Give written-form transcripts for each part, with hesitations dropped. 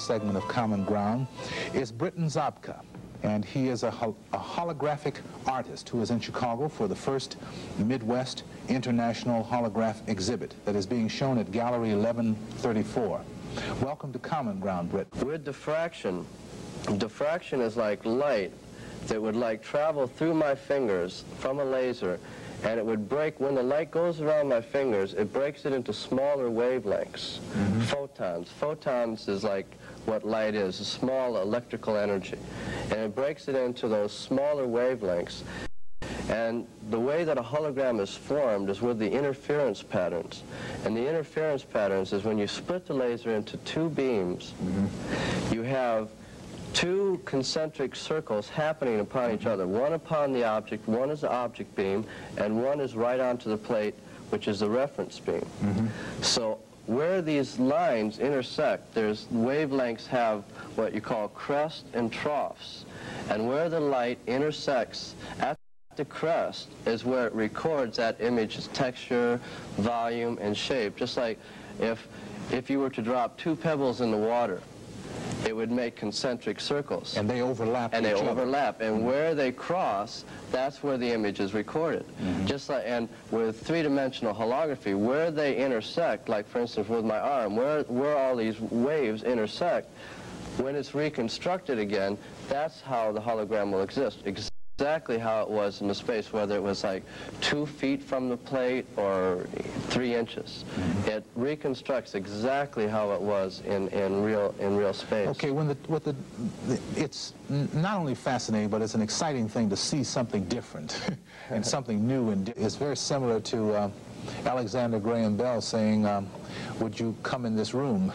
segment of Common Ground is Britton Zabka, and he is a holographic artist who is in Chicago for the first Midwest International Holograph exhibit that is being shown at Gallery 1134. Welcome to Common Ground, Britton. With diffraction, diffraction is like light that would travel through my fingers from a laser, and it would break, when the light goes around my fingers, it breaks it into smaller wavelengths, photons. Photons is like what light is, a small electrical energy. And it breaks it into those smaller wavelengths. And the way that a hologram is formed is with the interference patterns. And the interference patterns is when you split the laser into two beams, you have two concentric circles happening upon each other, one upon the object, one is the object beam, and one is right onto the plate, which is the reference beam. So where these lines intersect, there's wavelengths have what you call crest and troughs, and where the light intersects at the crest is where it records that image's texture, volume, and shape. Just like if you were to drop two pebbles in the water, it would make concentric circles. And they overlap and they overlap. And where they cross, that's where the image is recorded. Just like, and with three-dimensional holography, where they intersect, like for instance with my arm, where all these waves intersect, when it's reconstructed again, that's how the hologram will exist. Exactly how it was in the space, whether it was like 2 feet from the plate or 3 inches. It reconstructs exactly how it was in real space. Okay, it's not only fascinating, but it's an exciting thing to see something different and something new. And it's very similar to Alexander Graham Bell saying, "Would you come in this room?"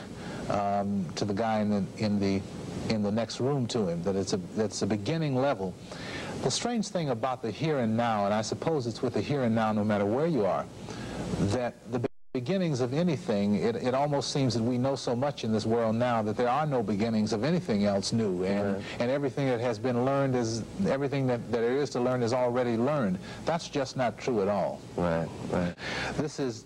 to the guy in the next room to him. That's a beginning level. The strange thing about the here and now, and I suppose it's with the here and now no matter where you are, that the beginnings of anything, it almost seems that we know so much in this world now that there are no beginnings of anything else new, and everything that has been learned is, everything that there is to learn is already learned. That's just not true at all. Right. This is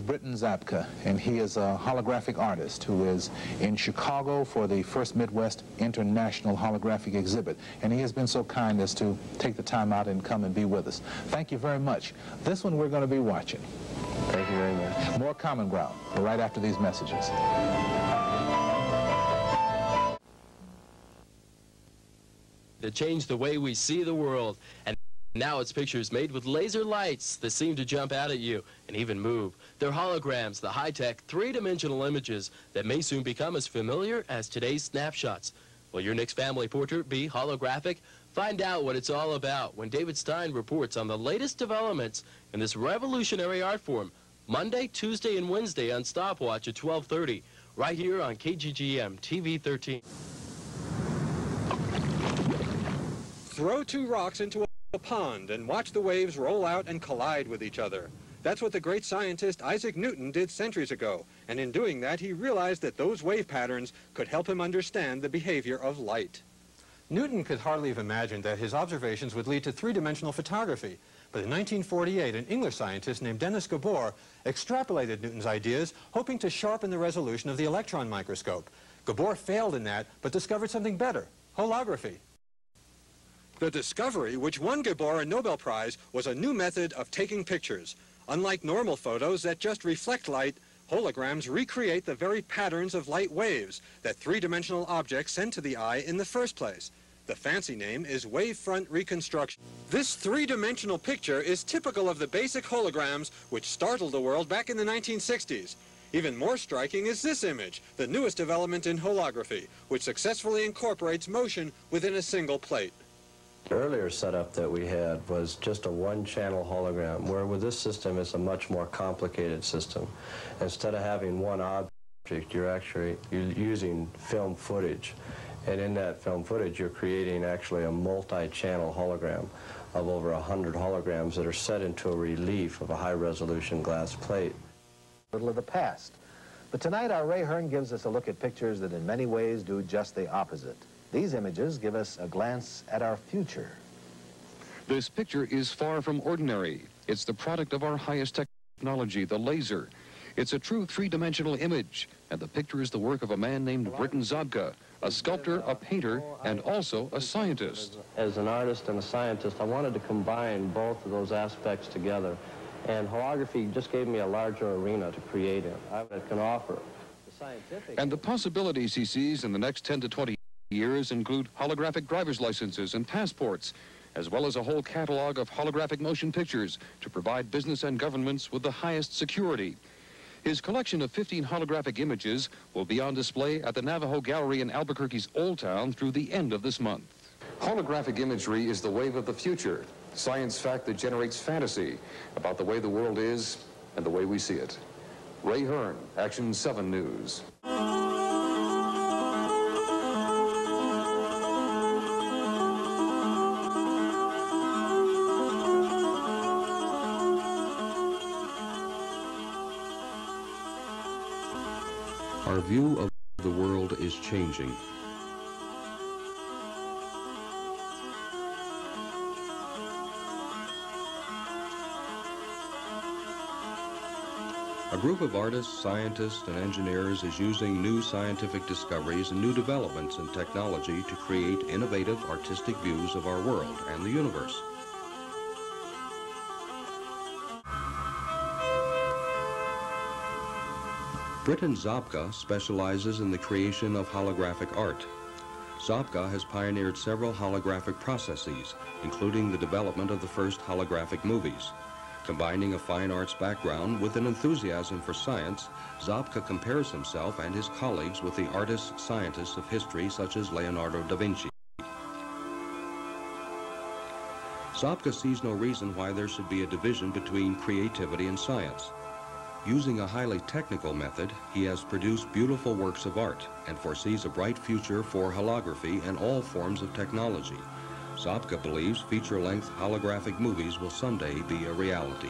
Britton Zabka, and he is a holographic artist who is in Chicago for the first Midwest International Holographic exhibit, and he has been so kind as to take the time out and come and be with us. Thank you very much. This one we're going to be watching. Thank you very much. More Common Ground right after these messages. To change the way we see the world, and now it's pictures made with laser lights that seem to jump out at you and even move. They're holograms, the high-tech, three-dimensional images that may soon become as familiar as today's snapshots. Will your next family portrait be holographic? Find out what it's all about when David Stein reports on the latest developments in this revolutionary art form, Monday, Tuesday, and Wednesday on Stopwatch at 12:30, right here on KGGM TV 13. Throw 2 rocks into a pond and watch the waves roll out and collide with each other. That's what the great scientist Isaac Newton did centuries ago, and in doing that he realized that those wave patterns could help him understand the behavior of light. Newton could hardly have imagined that his observations would lead to three-dimensional photography, but in 1948 an English scientist named Denis Gabor extrapolated Newton's ideas, hoping to sharpen the resolution of the electron microscope. Gabor failed in that, but discovered something better: holography. The discovery, which won Gabor a Nobel Prize, was a new method of taking pictures. Unlike normal photos that just reflect light, holograms recreate the very patterns of light waves that three-dimensional objects send to the eye in the first place. The fancy name is wavefront reconstruction. This three-dimensional picture is typical of the basic holograms which startled the world back in the 1960s. Even more striking is this image, the newest development in holography, which successfully incorporates motion within a single plate. The earlier setup that we had was just a one-channel hologram, where with this system it's a much more complicated system. Instead of having one object, you're using film footage. And in that film footage, you're creating actually a multi-channel hologram of over 100 holograms that are set into a relief of a high-resolution glass plate. Little of the past. But tonight, our Ray Hearn gives us a look at pictures that in many ways do just the opposite. These images give us a glance at our future. This picture is far from ordinary. It's the product of our highest technology, the laser. It's a true three-dimensional image, and the picture is the work of a man named Britton Zabka, a sculptor, a painter, and also a scientist. As an artist and a scientist, I wanted to combine both of those aspects together, and holography just gave me a larger arena to create in. I can offer the scientific... And the possibilities he sees in the next 10 to 20 years include holographic driver's licenses and passports, as well as a whole catalog of holographic motion pictures to provide business and governments with the highest security. His collection of 15 holographic images will be on display at the Navajo Gallery in Albuquerque's Old Town through the end of this month. Holographic imagery is the wave of the future, science fact that generates fantasy about the way the world is and the way we see it. Ray Hearn, Action 7 News. Our view of the world is changing. A group of artists, scientists, and engineers is using new scientific discoveries and new developments in technology to create innovative artistic views of our world and the universe. Britton Zabka specializes in the creation of holographic art. Zabka has pioneered several holographic processes, including the development of the first holographic movies. Combining a fine arts background with an enthusiasm for science, Zabka compares himself and his colleagues with the artists, scientists of history such as Leonardo da Vinci. Zabka sees no reason why there should be a division between creativity and science. Using a highly technical method, he has produced beautiful works of art and foresees a bright future for holography and all forms of technology. Zabka believes feature-length holographic movies will someday be a reality.